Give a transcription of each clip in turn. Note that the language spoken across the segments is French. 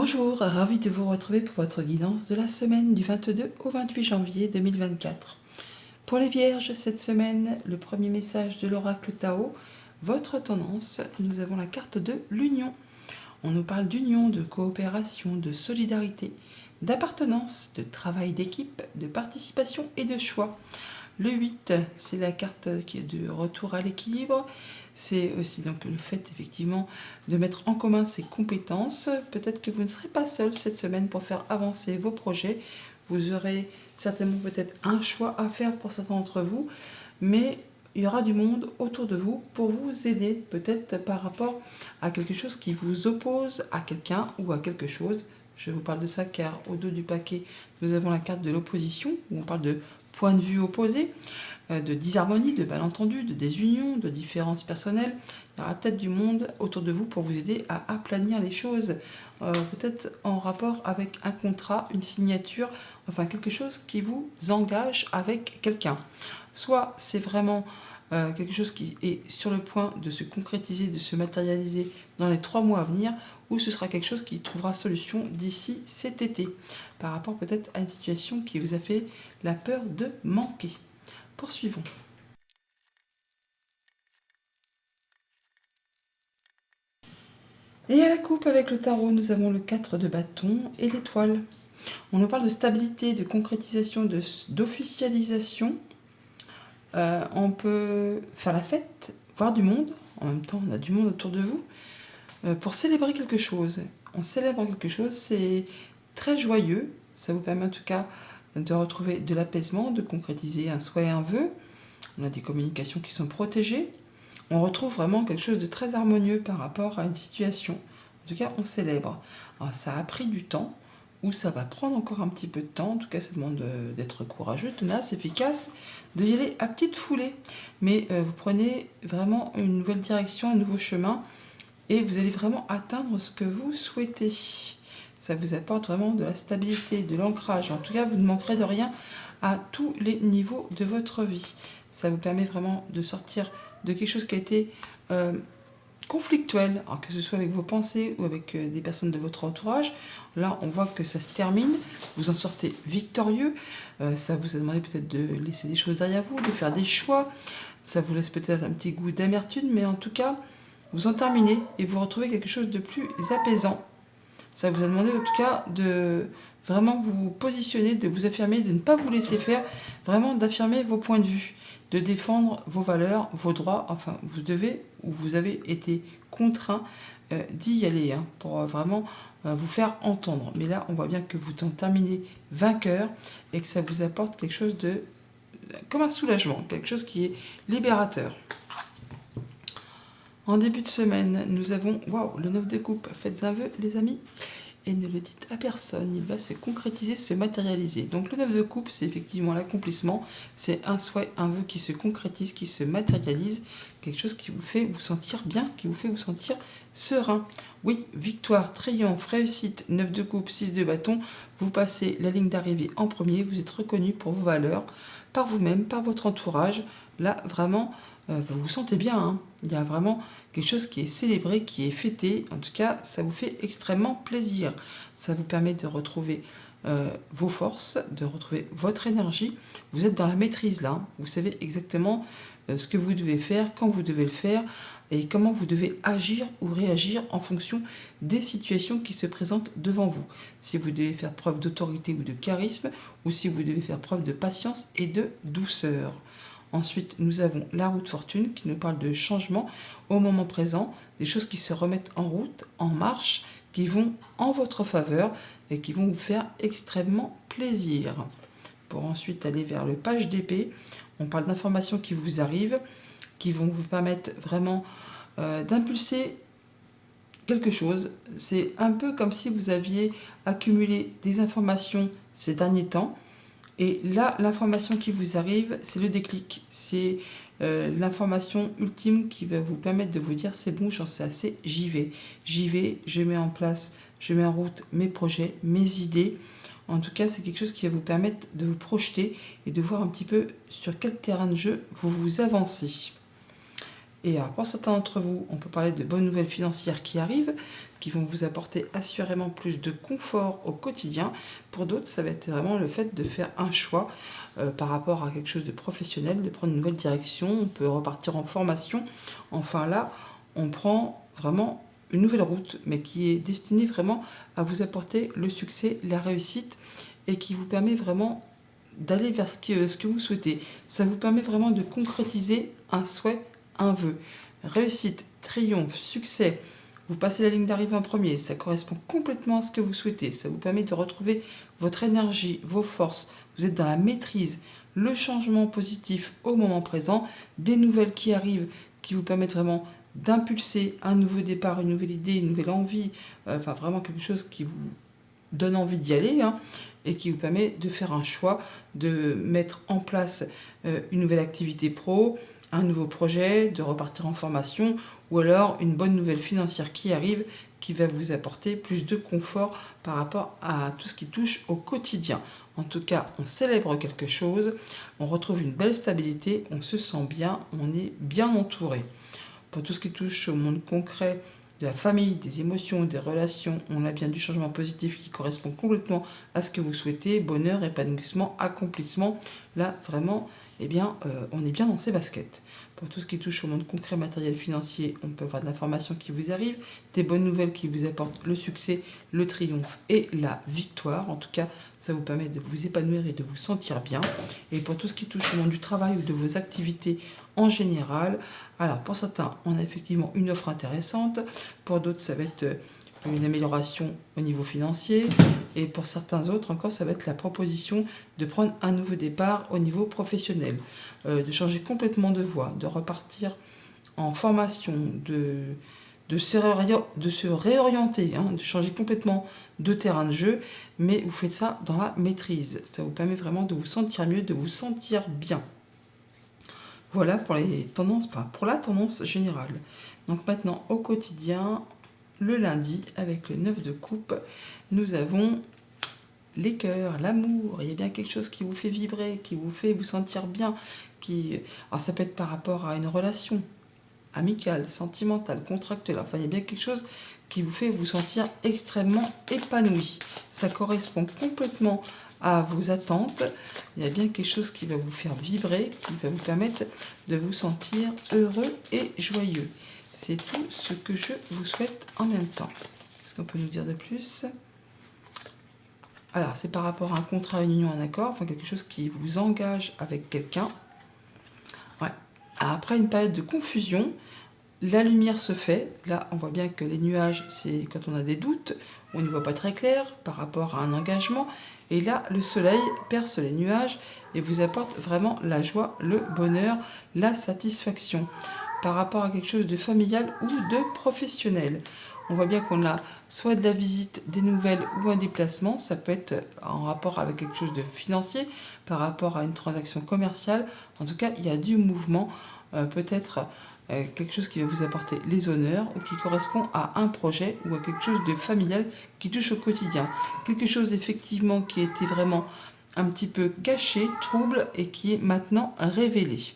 Bonjour, ravi de vous retrouver pour votre guidance de la semaine du 22 au 28 janvier 2024. Pour les Vierges, cette semaine, le premier message de l'oracle Tao, votre tendance, nous avons la carte de l'union. On nous parle d'union, de coopération, de solidarité, d'appartenance, de travail d'équipe, de participation et de choix. Le 8, c'est la carte qui est de retour à l'équilibre. C'est aussi donc le fait effectivement de mettre en commun ses compétences. Peut-être que vous ne serez pas seul cette semaine pour faire avancer vos projets. Vous aurez certainement peut-être un choix à faire pour certains d'entre vous, mais il y aura du monde autour de vous pour vous aider, peut-être par rapport à quelque chose qui vous oppose à quelqu'un ou à quelque chose. Je vous parle de ça car au dos du paquet, nous avons la carte de l'opposition, où on parle de points de vue opposés, de disharmonie, de malentendus, de désunion, de différences personnelles. Il y aura peut-être du monde autour de vous pour vous aider à aplanir les choses, peut-être en rapport avec un contrat, une signature, enfin quelque chose qui vous engage avec quelqu'un. Soit c'est vraiment quelque chose qui est sur le point de se concrétiser, de se matérialiser dans les 3 mois à venir, ou ce sera quelque chose qui trouvera solution d'ici cet été, par rapport peut-être à une situation qui vous a fait la peur de manquer. Poursuivons. Et à la coupe avec le tarot, nous avons le 4 de bâton et l'étoile. On nous parle de stabilité, de concrétisation, d'officialisation. On peut faire la fête, voir du monde. En même temps, on a du monde autour de vous. Pour célébrer quelque chose. On célèbre quelque chose, c'est très joyeux. Ça vous permet en tout cas de retrouver de l'apaisement, de concrétiser un souhait, un vœu. On a des communications qui sont protégées. On retrouve vraiment quelque chose de très harmonieux par rapport à une situation. En tout cas, on célèbre. Alors, ça a pris du temps, ou ça va prendre encore un petit peu de temps. En tout cas, ça demande d'être courageux, tenace, efficace, de y aller à petite foulée. Mais vous prenez vraiment une nouvelle direction, un nouveau chemin, et vous allez vraiment atteindre ce que vous souhaitez. Ça vous apporte vraiment de la stabilité, de l'ancrage. En tout cas, vous ne manquerez de rien à tous les niveaux de votre vie. Ça vous permet vraiment de sortir de quelque chose qui a été conflictuel, alors que ce soit avec vos pensées ou avec des personnes de votre entourage. Là, on voit que ça se termine, vous en sortez victorieux. Ça vous a demandé peut-être de laisser des choses derrière vous, de faire des choix. Ça vous laisse peut-être un petit goût d'amertume, mais en tout cas, vous en terminez et vous retrouvez quelque chose de plus apaisant. Ça vous a demandé en tout cas de vraiment vous positionner, de vous affirmer, de ne pas vous laisser faire, vraiment d'affirmer vos points de vue, de défendre vos valeurs, vos droits. Enfin, vous devez ou vous avez été contraint d'y aller pour vraiment vous faire entendre. Mais là, on voit bien que vous en terminez vainqueur et que ça vous apporte quelque chose de comme un soulagement, quelque chose qui est libérateur. En début de semaine, nous avons le 9 de coupe. Faites un vœu, les amis, et ne le dites à personne. Il va se concrétiser, se matérialiser. Donc le 9 de coupe, c'est effectivement l'accomplissement. C'est un souhait, un vœu qui se concrétise, qui se matérialise. Quelque chose qui vous fait vous sentir bien, qui vous fait vous sentir serein. Oui, victoire, triomphe, réussite, 9 de coupe, 6 de bâton. Vous passez la ligne d'arrivée en premier. Vous êtes reconnu pour vos valeurs, par vous-même, par votre entourage. Là, vraiment, vous vous sentez bien. Il y a vraiment quelque chose qui est célébré, qui est fêté. En tout cas, ça vous fait extrêmement plaisir. Ça vous permet de retrouver vos forces, de retrouver votre énergie. Vous êtes dans la maîtrise là. Vous savez exactement ce que vous devez faire, quand vous devez le faire et comment vous devez agir ou réagir en fonction des situations qui se présentent devant vous. Si vous devez faire preuve d'autorité ou de charisme, ou si vous devez faire preuve de patience et de douceur. Ensuite, nous avons la route fortune qui nous parle de changement au moment présent, des choses qui se remettent en route, en marche, qui vont en votre faveur et qui vont vous faire extrêmement plaisir. Pour ensuite aller vers le page d'épée, on parle d'informations qui vous arrivent, qui vont vous permettre vraiment d'impulser quelque chose. C'est un peu comme si vous aviez accumulé des informations ces derniers temps. Et là, l'information qui vous arrive, c'est le déclic. C'est l'information ultime qui va vous permettre de vous dire c'est bon, j'en sais assez, j'y vais. J'y vais, je mets en place, je mets en route mes projets, mes idées. En tout cas, c'est quelque chose qui va vous permettre de vous projeter et de voir un petit peu sur quel terrain de jeu vous vous avancez. Et alors, pour certains d'entre vous, on peut parler de bonnes nouvelles financières qui arrivent, qui vont vous apporter assurément plus de confort au quotidien. Pour d'autres, ça va être vraiment le fait de faire un choix par rapport à quelque chose de professionnel, de prendre une nouvelle direction. On peut repartir en formation. Enfin là, on prend vraiment une nouvelle route, mais qui est destinée vraiment à vous apporter le succès, la réussite, et qui vous permet vraiment d'aller vers ce que vous souhaitez. Ça vous permet vraiment de concrétiser un souhait, un vœu. Réussite, triomphe, succès, vous passez la ligne d'arrivée en premier, ça correspond complètement à ce que vous souhaitez. Ça vous permet de retrouver votre énergie, vos forces, vous êtes dans la maîtrise, le changement positif au moment présent, des nouvelles qui arrivent, qui vous permettent vraiment d'impulser un nouveau départ, une nouvelle idée, une nouvelle envie, enfin vraiment quelque chose qui vous donne envie d'y aller, hein, et qui vous permet de faire un choix, de mettre en place une nouvelle activité pro, un nouveau projet, de repartir en formation, ou alors une bonne nouvelle financière qui arrive, qui va vous apporter plus de confort par rapport à tout ce qui touche au quotidien. En tout cas, on célèbre quelque chose, on retrouve une belle stabilité, on se sent bien, on est bien entouré. Pour tout ce qui touche au monde concret, de la famille, des émotions, des relations, on a bien du changement positif qui correspond complètement à ce que vous souhaitez, bonheur, épanouissement, accomplissement. Là, vraiment, eh bien, on est bien dans ses baskets. Pour tout ce qui touche au monde concret, matériel, financier, on peut avoir de l'information qui vous arrive, des bonnes nouvelles qui vous apportent le succès, le triomphe et la victoire. En tout cas, ça vous permet de vous épanouir et de vous sentir bien. Et pour tout ce qui touche au monde du travail ou de vos activités en général, alors pour certains, on a effectivement une offre intéressante. Pour d'autres, ça va être une amélioration au niveau financier. Et pour certains autres encore, ça va être la proposition de prendre un nouveau départ au niveau professionnel, de changer complètement de voie, de repartir en formation, de se réorienter, hein, de changer complètement de terrain de jeu, mais vous faites ça dans la maîtrise. Ça vous permet vraiment de vous sentir mieux, de vous sentir bien. Voilà pour les tendances, enfin pour la tendance générale. Donc maintenant, au quotidien, le lundi, avec le 9 de coupe, nous avons les cœurs, l'amour. Il y a bien quelque chose qui vous fait vibrer, qui vous fait vous sentir bien. Alors ça peut être par rapport à une relation amicale, sentimentale, contractuelle. Enfin, il y a bien quelque chose qui vous fait vous sentir extrêmement épanoui. Ça correspond complètement à vos attentes. Il y a bien quelque chose qui va vous faire vibrer, qui va vous permettre de vous sentir heureux et joyeux. C'est tout ce que je vous souhaite en même temps. Est-ce qu'on peut nous dire de plus ? Alors, c'est par rapport à un contrat, une union, un accord, enfin quelque chose qui vous engage avec quelqu'un. Ouais. Après une période de confusion, la lumière se fait. Là, on voit bien que les nuages, c'est quand on a des doutes, on n'y voit pas très clair par rapport à un engagement. Et là, le soleil perce les nuages et vous apporte vraiment la joie, le bonheur, la satisfaction par rapport à quelque chose de familial ou de professionnel. On voit bien qu'on a soit de la visite, des nouvelles ou un déplacement. Ça peut être en rapport avec quelque chose de financier, par rapport à une transaction commerciale. En tout cas, il y a du mouvement, peut-être quelque chose qui va vous apporter les honneurs ou qui correspond à un projet ou à quelque chose de familial qui touche au quotidien. Quelque chose effectivement qui était vraiment un petit peu caché, trouble et qui est maintenant révélé.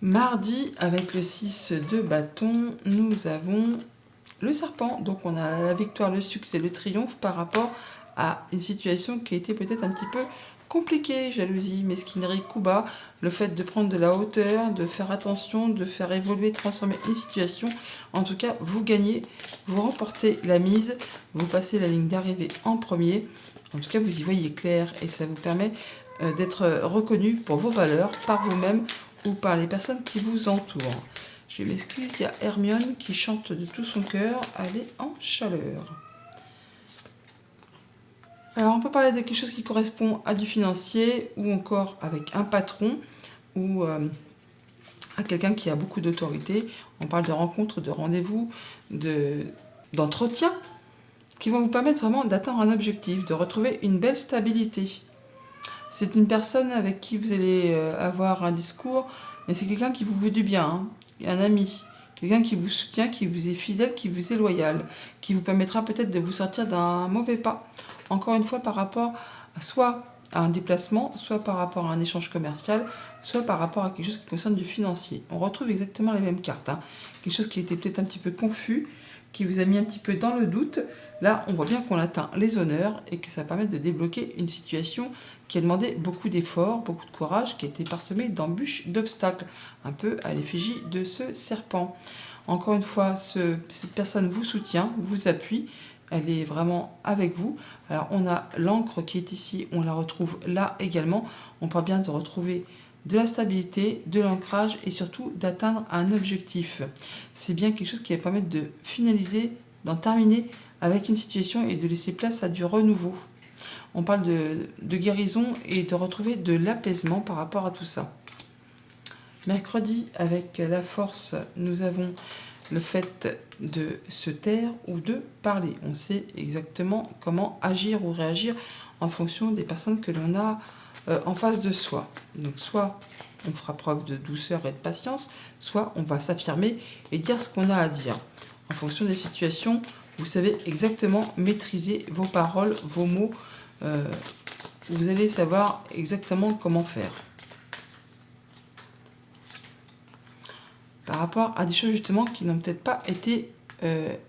Mardi, avec le 6 de bâton, nous avons le serpent. Donc on a la victoire, le succès, le triomphe par rapport à une situation qui a été peut-être un petit peu compliquée, jalousie, mesquinerie, coup bas, le fait de prendre de la hauteur, de faire attention, de faire évoluer, transformer une situation. En tout cas, vous gagnez, vous remportez la mise, vous passez la ligne d'arrivée en premier. En tout cas, vous y voyez clair et ça vous permet d'être reconnu pour vos valeurs par vous-même ou par les personnes qui vous entourent. Je m'excuse, il y a Hermione qui chante de tout son cœur, elle est en chaleur. Alors on peut parler de quelque chose qui correspond à du financier ou encore avec un patron ou à quelqu'un qui a beaucoup d'autorité. On parle de rencontres, de rendez-vous, d'entretiens qui vont vous permettre vraiment d'atteindre un objectif, de retrouver une belle stabilité. C'est une personne avec qui vous allez avoir un discours, mais c'est quelqu'un qui vous veut du bien, hein, un ami, quelqu'un qui vous soutient, qui vous est fidèle, qui vous est loyal, qui vous permettra peut-être de vous sortir d'un mauvais pas. Encore une fois, par rapport soit à un déplacement, soit par rapport à un échange commercial, soit par rapport à quelque chose qui concerne du financier. On retrouve exactement les mêmes cartes, hein. Quelque chose qui était peut-être un petit peu confus, qui vous a mis un petit peu dans le doute. Là, on voit bien qu'on atteint les honneurs et que ça permet de débloquer une situation qui a demandé beaucoup d'efforts, beaucoup de courage, qui a été parsemée d'embûches, d'obstacles, un peu à l'effigie de ce serpent. Encore une fois, cette personne vous soutient, vous appuie, elle est vraiment avec vous. Alors, on a l'encre qui est ici, on la retrouve là également. On parle bien de retrouver de la stabilité, de l'ancrage et surtout d'atteindre un objectif. C'est bien quelque chose qui va permettre de finaliser, d'en terminer avec une situation et de laisser place à du renouveau. On parle de guérison et de retrouver de l'apaisement par rapport à tout ça. Mercredi, avec la force, nous avons le fait de se taire ou de parler. On sait exactement comment agir ou réagir en fonction des personnes que l'on a en face de soi. Donc soit on fera preuve de douceur et de patience, soit on va s'affirmer et dire ce qu'on a à dire. En fonction des situations, vous savez exactement maîtriser vos paroles, vos mots. Vous allez savoir exactement comment faire. Par rapport à des choses justement qui n'ont peut-être pas été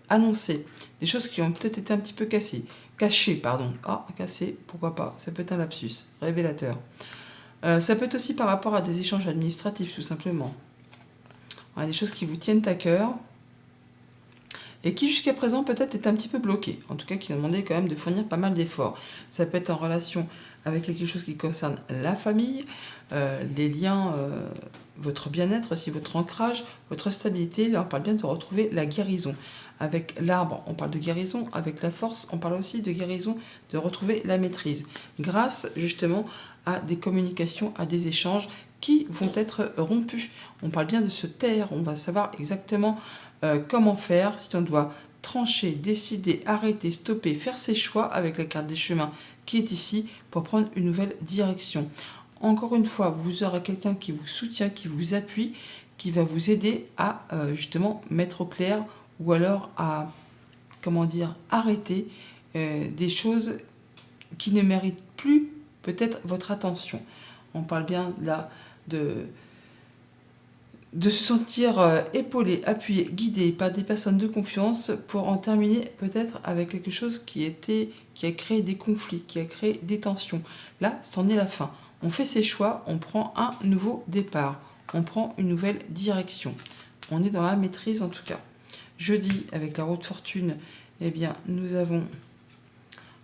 annoncées, des choses qui ont peut-être été un petit peu cachées, pardon. Ah, cassées, pourquoi pas, ça peut être un lapsus, révélateur. Ça peut être aussi par rapport à des échanges administratifs, tout simplement. Voilà, des choses qui vous tiennent à cœur et qui jusqu'à présent peut-être est un petit peu bloquées, en tout cas qui ont demandé quand même de fournir pas mal d'efforts. Ça peut être en relation avec quelque chose qui concerne la famille, les liens, votre bien-être aussi, votre ancrage, votre stabilité. Là, on parle bien de retrouver la guérison. Avec l'arbre, on parle de guérison. Avec la force, on parle aussi de guérison, de retrouver la maîtrise. Grâce justement à des communications, à des échanges qui vont être rompus. On parle bien de se taire, on va savoir exactement comment faire, si on doit trancher, décider, arrêter, stopper, faire ses choix avec la carte des chemins qui est ici pour prendre une nouvelle direction. Encore une fois, vous aurez quelqu'un qui vous soutient, qui vous appuie, qui va vous aider à justement mettre au clair ou alors à, comment dire, arrêter des choses qui ne méritent plus peut-être votre attention. On parle bien là de se sentir épaulé, appuyé, guidé par des personnes de confiance pour en terminer peut-être avec quelque chose qui a créé des conflits, qui a créé des tensions. Là, c'en est la fin. On fait ses choix, on prend un nouveau départ, on prend une nouvelle direction. On est dans la maîtrise en tout cas. Jeudi, avec la roue de fortune, eh bien, nous avons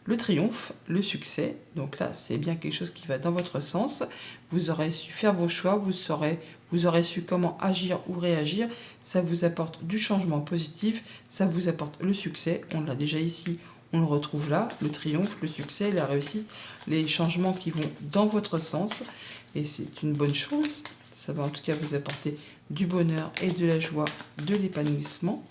le triomphe, le succès. Donc là, c'est bien quelque chose qui va dans votre sens. Vous aurez su faire vos choix, vous aurez su comment agir ou réagir. Ça vous apporte du changement positif, ça vous apporte le succès. On l'a déjà ici, on le retrouve là, le triomphe, le succès, la réussite, les changements qui vont dans votre sens. Et c'est une bonne chose. Ça va en tout cas vous apporter du bonheur et de la joie, de l'épanouissement.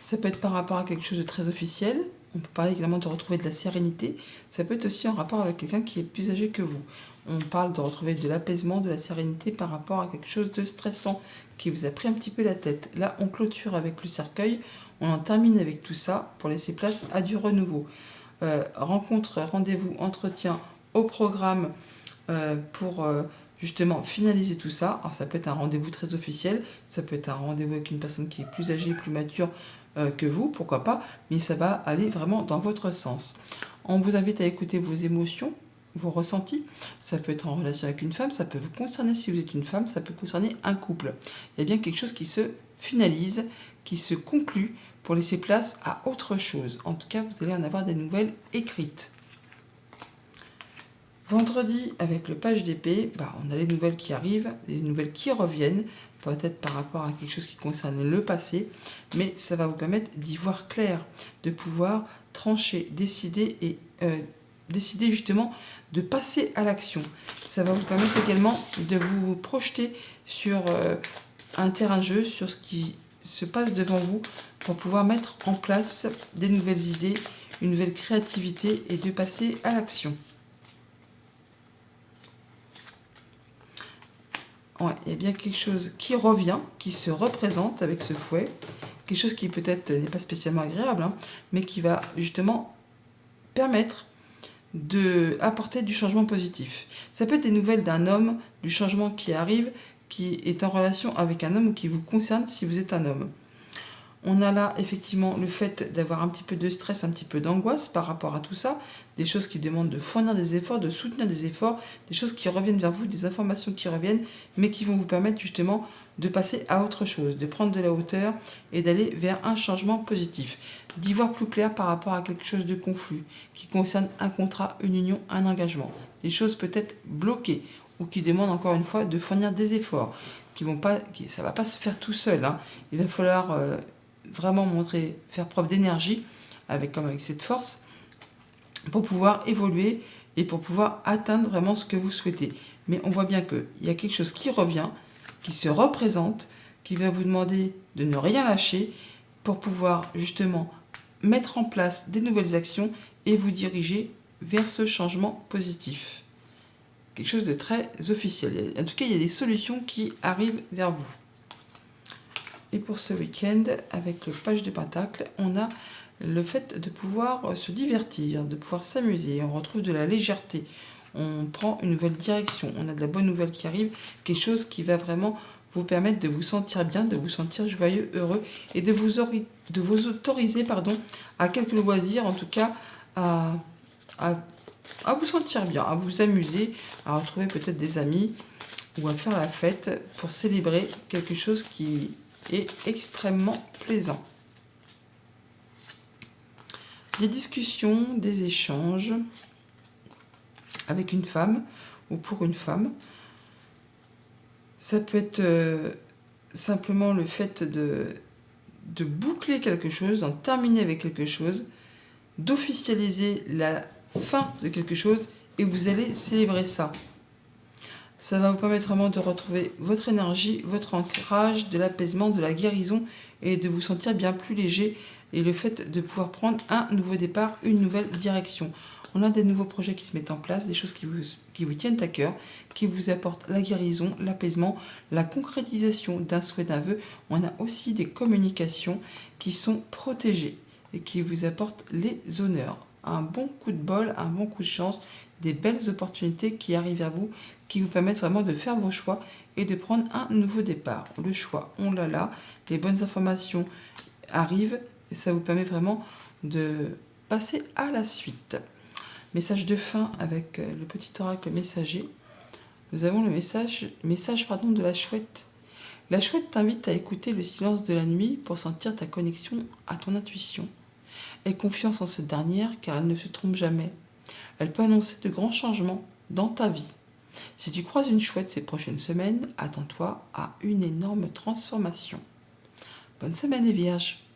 Ça peut être par rapport à quelque chose de très officiel. On peut parler également de retrouver de la sérénité. Ça peut être aussi en rapport avec quelqu'un qui est plus âgé que vous. On parle de retrouver de l'apaisement, de la sérénité par rapport à quelque chose de stressant qui vous a pris un petit peu la tête. Là, on clôture avec le cercueil. On en termine avec tout ça pour laisser place à du renouveau. Rencontre, rendez-vous, entretien au programme pour justement finaliser tout ça. Alors ça peut être un rendez-vous très officiel, ça peut être un rendez-vous avec une personne qui est plus âgée, plus mature que vous, pourquoi pas, mais ça va aller vraiment dans votre sens. On vous invite à écouter vos émotions, vos ressentis. Ça peut être en relation avec une femme, ça peut vous concerner si vous êtes une femme, ça peut concerner un couple. Il y a bien quelque chose qui se finalise, qui se conclut pour laisser place à autre chose. En tout cas, vous allez en avoir des nouvelles écrites. Vendredi, avec le page d'épée, on a les nouvelles qui arrivent, les nouvelles qui reviennent, peut-être par rapport à quelque chose qui concerne le passé, mais ça va vous permettre d'y voir clair, de pouvoir trancher, décider et décider justement de passer à l'action. Ça va vous permettre également de vous projeter sur un terrain de jeu, sur ce qui se passe devant vous, pour pouvoir mettre en place des nouvelles idées, une nouvelle créativité et de passer à l'action. Ouais, il y a bien quelque chose qui revient, qui se représente avec ce fouet. Quelque chose qui peut-être n'est pas spécialement agréable, mais qui va justement permettre apporter du changement positif. Ça peut être des nouvelles d'un homme, du changement qui arrive, qui est en relation avec un homme ou qui vous concerne si vous êtes un homme. On a là effectivement le fait d'avoir un petit peu de stress, un petit peu d'angoisse par rapport à tout ça, des choses qui demandent de fournir des efforts, de soutenir des efforts, des choses qui reviennent vers vous, des informations qui reviennent, mais qui vont vous permettre justement de passer à autre chose, de prendre de la hauteur et d'aller vers un changement positif, d'y voir plus clair par rapport à quelque chose de confus, qui concerne un contrat, une union, un engagement, des choses peut-être bloquées ou qui demandent encore une fois de fournir des efforts, ça ne va pas se faire tout seul, hein. Il va falloir vraiment faire preuve d'énergie comme avec cette force pour pouvoir évoluer et pour pouvoir atteindre vraiment ce que vous souhaitez. Mais on voit bien qu'il y a quelque chose qui revient, qui se représente, qui va vous demander de ne rien lâcher pour pouvoir justement mettre en place des nouvelles actions et vous diriger vers ce changement positif. Quelque chose de très officiel. En tout cas, il y a des solutions qui arrivent vers vous. Et pour ce week-end, avec le page de Pentacle, on a le fait de pouvoir se divertir, de pouvoir s'amuser. On retrouve de la légèreté. On prend une nouvelle direction. On a de la bonne nouvelle qui arrive. Quelque chose qui va vraiment vous permettre de vous sentir bien, de vous sentir joyeux, heureux et de vous autoriser à quelques loisirs, en tout cas à vous sentir bien, à vous amuser, à retrouver peut-être des amis ou à faire la fête pour célébrer quelque chose qui est extrêmement plaisant. Des discussions, des échanges avec une femme ou pour une femme. Ça peut être simplement le fait de boucler quelque chose, d'en terminer avec quelque chose, d'officialiser la fin de quelque chose et vous allez célébrer ça. Ça va vous permettre vraiment de retrouver votre énergie, votre ancrage, de l'apaisement, de la guérison et de vous sentir bien plus léger. Et le fait de pouvoir prendre un nouveau départ, une nouvelle direction. On a des nouveaux projets qui se mettent en place, des choses qui vous tiennent à cœur, qui vous apportent la guérison, l'apaisement, la concrétisation d'un souhait, d'un vœu. On a aussi des communications qui sont protégées et qui vous apportent les honneurs. Un bon coup de bol, un bon coup de chance, des belles opportunités qui arrivent à vous, qui vous permettent vraiment de faire vos choix et de prendre un nouveau départ. Le choix, on l'a là, les bonnes informations arrivent et ça vous permet vraiment de passer à la suite. Message de fin avec le petit oracle messager. Nous avons le message de la chouette. La chouette t'invite à écouter le silence de la nuit pour sentir ta connexion à ton intuition. Aie confiance en cette dernière car elle ne se trompe jamais. Elle peut annoncer de grands changements dans ta vie. Si tu croises une chouette ces prochaines semaines, attends-toi à une énorme transformation. Bonne semaine les vierges!